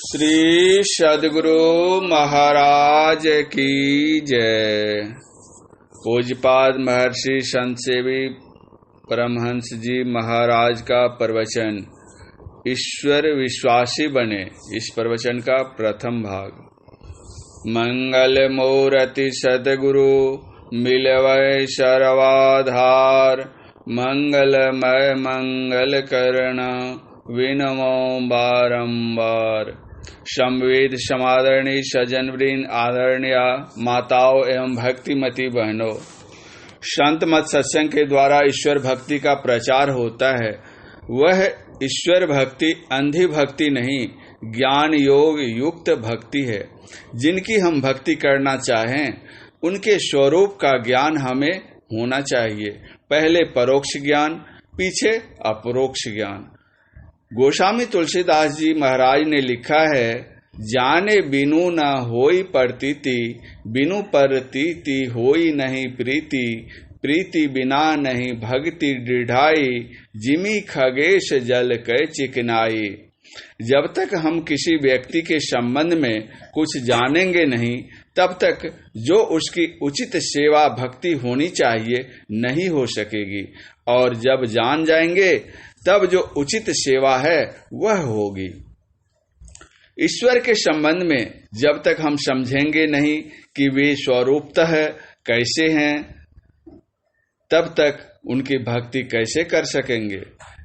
श्री सद्गुरु महाराज की जय। पूज्यपाद महर्षि संत सेवी परमहंस जी महाराज का प्रवचन ईश्वर विश्वासी बने, इस प्रवचन का प्रथम भाग। मंगल मूर्ति सद्गुरु मिलवै सर्वाधार, मंगलमय मंगल करण विनमो बारंबार। संवेद समादरणीय सज्जन वृंद, आदरणीय माताओं एवं भक्तिमती बहनों, संत मत सत्संग के द्वारा ईश्वर भक्ति का प्रचार होता है। वह ईश्वर भक्ति अंधी भक्ति नहीं, ज्ञान योग युक्त भक्ति है। जिनकी हम भक्ति करना चाहें उनके स्वरूप का ज्ञान हमें होना चाहिए। पहले परोक्ष ज्ञान, पीछे अपरोक्ष ज्ञान। गोस्वामी तुलसीदास जी महाराज ने लिखा है, जाने बिनु न होई प्रतीति, बिनु प्रतीति होई नहीं प्रीति, प्रीति बिना नहीं भक्ति दृढ़ाई, जिमी खगेश जल कै चिकनाई। जब तक हम किसी व्यक्ति के संबंध में कुछ जानेंगे नहीं, तब तक जो उसकी उचित सेवा भक्ति होनी चाहिए नहीं हो सकेगी, और जब जान जाएंगे तब जो उचित सेवा है वह होगी। ईश्वर के संबंध में जब तक हम समझेंगे नहीं कि वे स्वरूपतः कैसे हैं, तब तक उनकी भक्ति कैसे कर सकेंगे।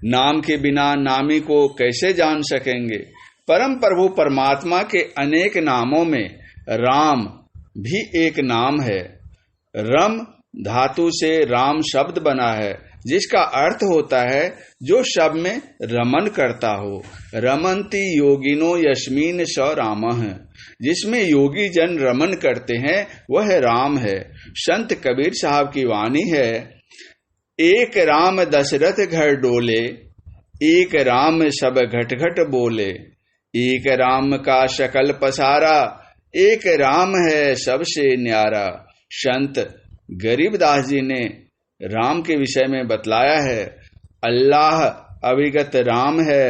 नाम के बिना नामी को कैसे जान सकेंगे। परम प्रभु परमात्मा के अनेक नामों में राम भी एक नाम है। रम धातु से राम शब्द बना है, जिसका अर्थ होता है जो सब में रमन करता हो। रमन्ति योगिनो यस्मिन स रामः, जिसमें योगी जन रमन करते हैं वह राम है। संत कबीर साहब की वाणी है, एक राम दशरथ घर डोले, एक राम सब घट घट बोले, एक राम का शकल पसारा, एक राम है सबसे न्यारा। संत गरीबदास जी ने राम के विषय में बतलाया है, अल्लाह अविगत राम है,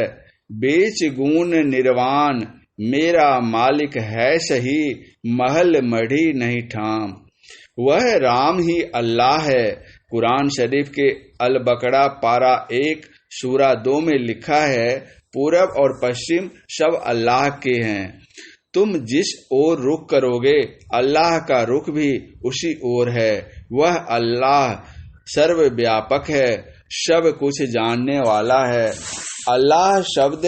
बेच गुण निर्वाण, मेरा मालिक है सही, महल मढ़ी नहीं ठाम। वह राम ही अल्लाह है। कुरान शरीफ के अल बकरा पारा 1 सूरा 2 में लिखा है, पूरब और पश्चिम सब अल्लाह के हैं। तुम जिस ओर रुख करोगे अल्लाह का रुख भी उसी ओर है। वह अल्लाह सर्वव्यापक है, सब कुछ जानने वाला है। अल्लाह शब्द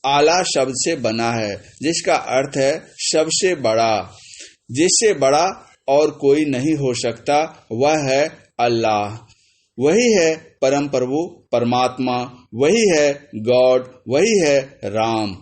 आला शब्द से बना है, जिसका अर्थ है सबसे बड़ा। जिससे बड़ा और कोई नहीं हो सकता, वह है अल्लाह। वही है परम प्रभु परमात्मा, वही है गॉड, वही है राम।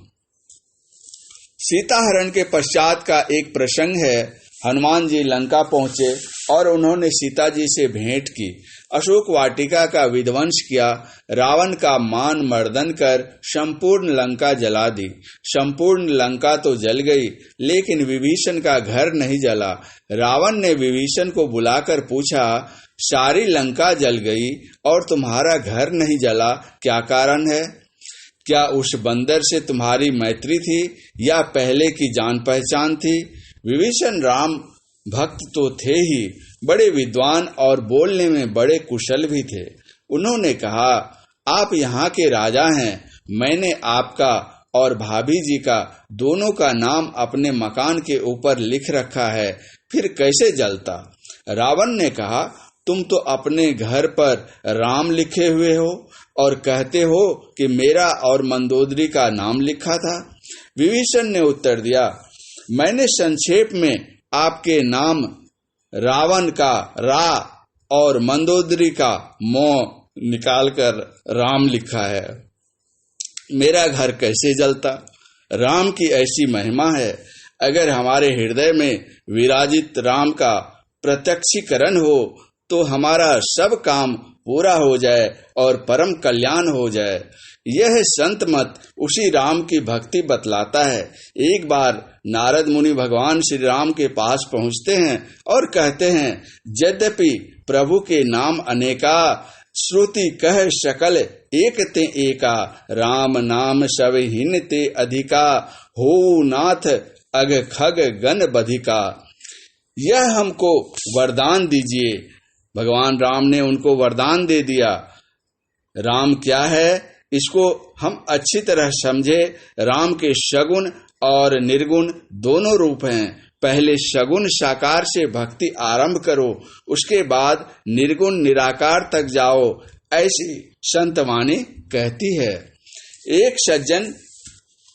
सीता हरण के पश्चात का एक प्रसंग है। हनुमान जी लंका पहुंचे और उन्होंने सीता जी से भेंट की। अशोक वाटिका का विध्वंस किया। रावण का मान मर्दन कर संपूर्ण लंका जला दी। संपूर्ण लंका तो जल गई, लेकिन विभीषण का घर नहीं जला। रावण ने विभीषण को बुलाकर पूछा, सारी लंका जल गई और तुम्हारा घर नहीं जला, क्या कारण है? क्या उस बंदर से तुम्हारी मैत्री थी या पहले की जान पहचान थी? विभीषण राम भक्त तो थे ही, बड़े विद्वान और बोलने में बड़े कुशल भी थे। उन्होंने कहा, आप यहाँ के राजा हैं, मैंने आपका और भाभी जी का दोनों का नाम अपने मकान के ऊपर लिख रखा है, फिर कैसे जलता? रावण ने कहा, तुम तो अपने घर पर राम लिखे हुए हो और कहते हो कि मेरा और मंदोदरी का नाम लिखा था। विभीषण ने उत्तर दिया, मैंने संक्षेप में आपके नाम रावण का रा और मंदोदरी का मो निकालकर राम लिखा है। मेरा घर कैसे जलता? राम की ऐसी महिमा है। अगर हमारे हृदय में विराजित राम का प्रत्यक्षीकरण हो तो हमारा सब काम पूरा हो जाए और परम कल्याण हो जाए। यह संत मत उसी राम की भक्ति बतलाता है। एक बार नारद मुनि भगवान श्री राम के पास पहुंचते हैं और कहते हैं, यद्यपि प्रभु के नाम अनेका, श्रुति कह सकल एक ते एका, राम नाम सब हिन ते अधिका, हो नाथ अग खग गण बधिका। यह हमको वरदान दीजिए। भगवान राम ने उनको वरदान दे दिया। राम क्या है इसको हम अच्छी तरह समझे। राम के सगुण और निर्गुण दोनों रूप हैं। पहले सगुण साकार से भक्ति आरंभ करो, उसके बाद निर्गुण निराकार तक जाओ, ऐसी संतवाणी कहती है। एक सज्जन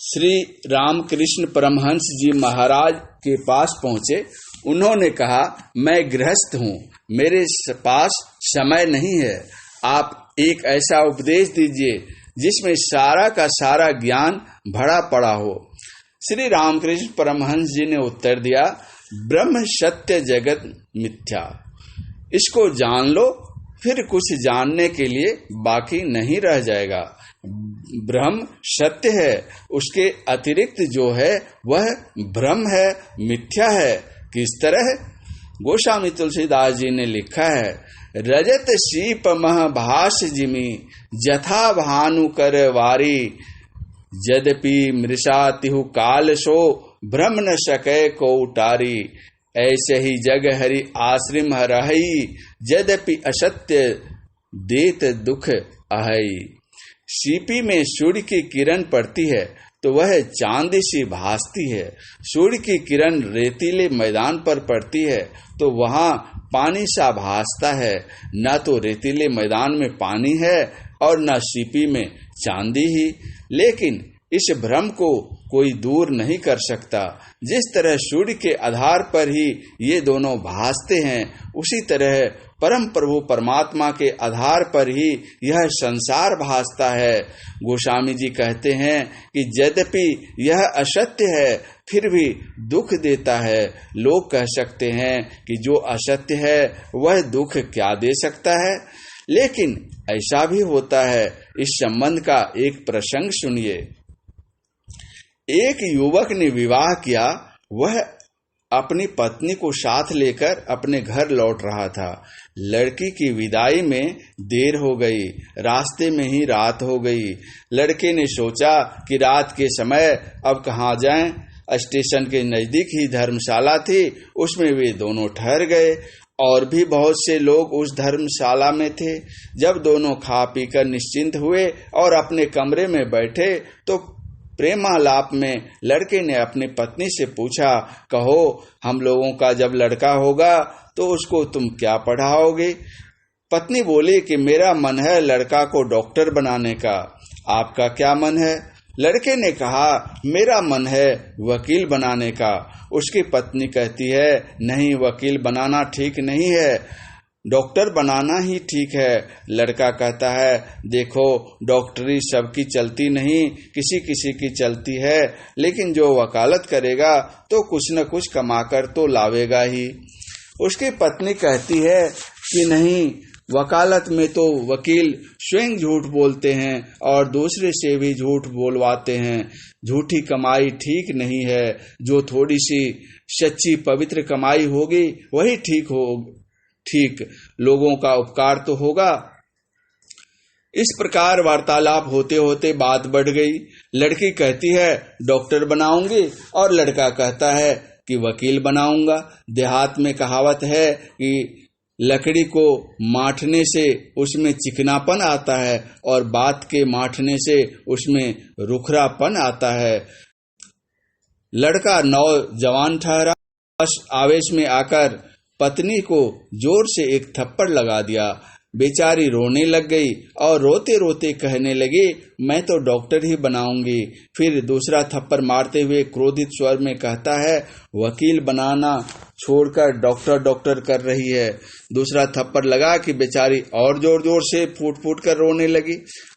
श्री रामकृष्ण परमहंस जी महाराज के पास पहुंचे। उन्होंने कहा, मैं गृहस्थ हूँ, मेरे पास समय नहीं है, आप एक ऐसा उपदेश दीजिए जिसमें सारा का सारा ज्ञान भरा पड़ा हो। श्री रामकृष्ण परमहंस जी ने उत्तर दिया, ब्रह्म सत्य जगत मिथ्या। इसको जान लो, फिर कुछ जानने के लिए बाकी नहीं रह जाएगा। ब्रह्म सत्य है, उसके अतिरिक्त जो है वह भ्रम है, मिथ्या है। किस तरह? गोस्वामी तुलसीदास जी ने लिखा है, रजत शीप मह भास जिमी, जथा भानु कर वारी, यद्यपि मृषा तिहु काल सो, भ्रम न सके को उटारी। ऐसे ही जग हरि आश्रिम रही, यद्यपि असत्य देत दुख अहई। सीपी में सूर्य की किरण पड़ती है तो वह चांदी सी भासती है। सूर्य की किरण रेतीले मैदान पर पड़ती है तो वहाँ पानी सा भासता है। न तो रेतीले मैदान में पानी है और न सीपी में चांदी ही। लेकिन इस भ्रम को कोई दूर नहीं कर सकता। जिस तरह सूर्य के आधार पर ही ये दोनों भासते हैं, उसी तरह परम प्रभु परमात्मा के आधार पर ही यह संसार भासता है। गोस्वामी जी कहते हैं कि यद्यपि यह असत्य है, फिर भी दुख देता है। लोग कह सकते हैं कि जो असत्य है वह दुख क्या दे सकता है, लेकिन ऐसा भी होता है। इस संबंध का एक प्रसंग सुनिए। एक युवक ने विवाह किया। वह अपनी पत्नी को साथ लेकर अपने घर लौट रहा था। लड़की की विदाई में देर हो गई, रास्ते में ही रात हो गई। लड़के ने सोचा कि रात के समय अब कहाँ जाएं। स्टेशन के नजदीक ही धर्मशाला थी, उसमें वे दोनों ठहर गए। और भी बहुत से लोग उस धर्मशाला में थे। जब दोनों खा पीकर निश्चिंत हुए और अपने कमरे में बैठे तो प्रेमालाप में लड़के ने अपनी पत्नी से पूछा, कहो हम लोगों का जब लड़का होगा तो उसको तुम क्या पढ़ाओगे? पत्नी बोली कि मेरा मन है लड़का को डॉक्टर बनाने का। आपका क्या मन है? लड़के ने कहा, मेरा मन है वकील बनाने का। उसकी पत्नी कहती है, नहीं, वकील बनाना ठीक नहीं है, डॉक्टर बनाना ही ठीक है। लड़का कहता है, देखो डॉक्टरी सबकी चलती नहीं, किसी किसी की चलती है, लेकिन जो वकालत करेगा तो कुछ न कुछ कमाकर तो लावेगा ही। उसकी पत्नी कहती है कि नहीं, वकालत में तो वकील स्वयं झूठ बोलते हैं और दूसरे से भी झूठ बोलवाते हैं। झूठी कमाई ठीक नहीं है। जो थोड़ी सी सच्ची पवित्र कमाई होगी वही ठीक लोगों का उपकार तो होगा। इस प्रकार वार्तालाप होते होते बात बढ़ गई। लड़की कहती है डॉक्टर बनाऊंगी और लड़का कहता है कि वकील बनाऊंगा। देहात में कहावत है कि लकड़ी को माठने से उसमें चिकनापन आता है और बात के माठने से उसमें रुखरापन आता है। लड़का नौजवान ठहरा, आवेश में आकर पत्नी को जोर से एक थप्पड़ लगा दिया। बेचारी रोने लग गई और रोते रोते कहने लगी, मैं तो डॉक्टर ही बनाऊंगी। फिर दूसरा थप्पड़ मारते हुए क्रोधित स्वर में कहता है, वकील बनाना छोड़कर डॉक्टर कर रही है। दूसरा थप्पड़ लगा कि बेचारी और जोर जोर से फूट फूट कर रोने लगी।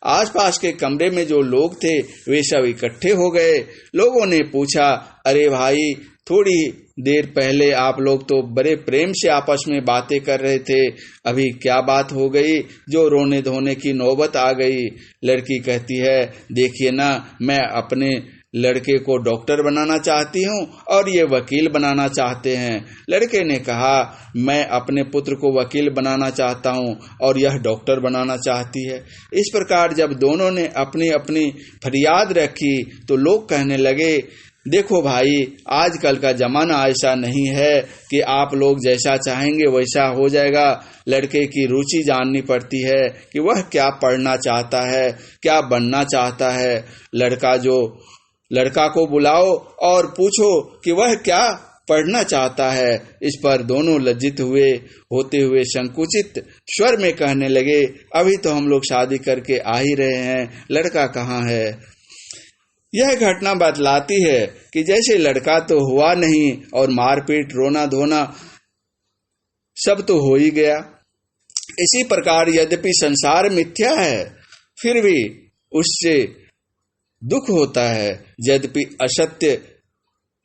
आसपास के कमरे में जो लोग थे वे सब इकट्ठे हो गए। लोगों ने पूछा, अरे भाई, थोड़ी देर पहले आप लोग तो बड़े प्रेम से आपस में बातें कर रहे थे, अभी क्या बात हो गई जो रोने धोने की नौबत आ गई? लड़की कहती है, देखिए ना, मैं अपने लड़के को डॉक्टर बनाना चाहती हूँ और ये वकील बनाना चाहते हैं। लड़के ने कहा, मैं अपने पुत्र को वकील बनाना चाहता हूँ और यह डॉक्टर बनाना चाहती है। इस प्रकार जब दोनों ने अपनी अपनी फरियाद रखी तो लोग कहने लगे, देखो भाई, आजकल का जमाना ऐसा नहीं है कि आप लोग जैसा चाहेंगे वैसा हो जाएगा। लड़के की रुचि जाननी पड़ती है कि वह क्या पढ़ना चाहता है, क्या बनना चाहता है। लड़का को बुलाओ और पूछो कि वह क्या पढ़ना चाहता है। इस पर दोनों लज्जित होते हुए संकुचित स्वर में कहने लगे, अभी तो हम लोग शादी करके आ ही रहे हैं, लड़का कहाँ है। यह घटना बतलाती है कि जैसे लड़का तो हुआ नहीं और मारपीट रोना धोना सब तो हो ही गया, इसी प्रकार यद्यपि संसार मिथ्या है फिर भी उससे दुख होता है। यद्यपि असत्य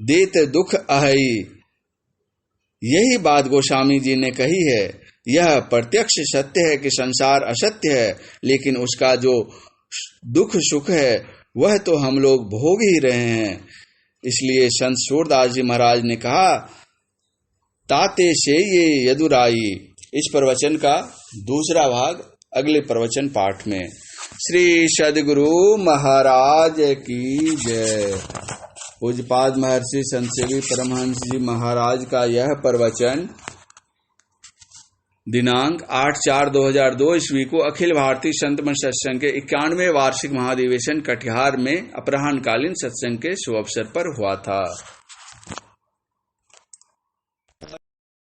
देत दुख अहई, यही बात गोस्वामी जी ने कही है। यह प्रत्यक्ष सत्य है कि संसार असत्य है, लेकिन उसका जो दुख सुख है वह तो हम लोग भोग ही रहे हैं। इसलिए संत सूरदास जी महाराज ने कहा, ताते से ये यदुराई। इस प्रवचन का दूसरा भाग अगले प्रवचन पाठ में। श्री सद्गुरु महाराज की जय। पूज्यपाद महर्षि संत सेवी परमहंस जी महाराज का यह प्रवचन दिनांक 8/4/2002 ईस्वी को अखिल भारतीय संत मंच सत्संग के 91वें वार्षिक महाधिवेशन कटिहार में अपराह्नकालीन सत्संग के शुभ अवसर पर हुआ था।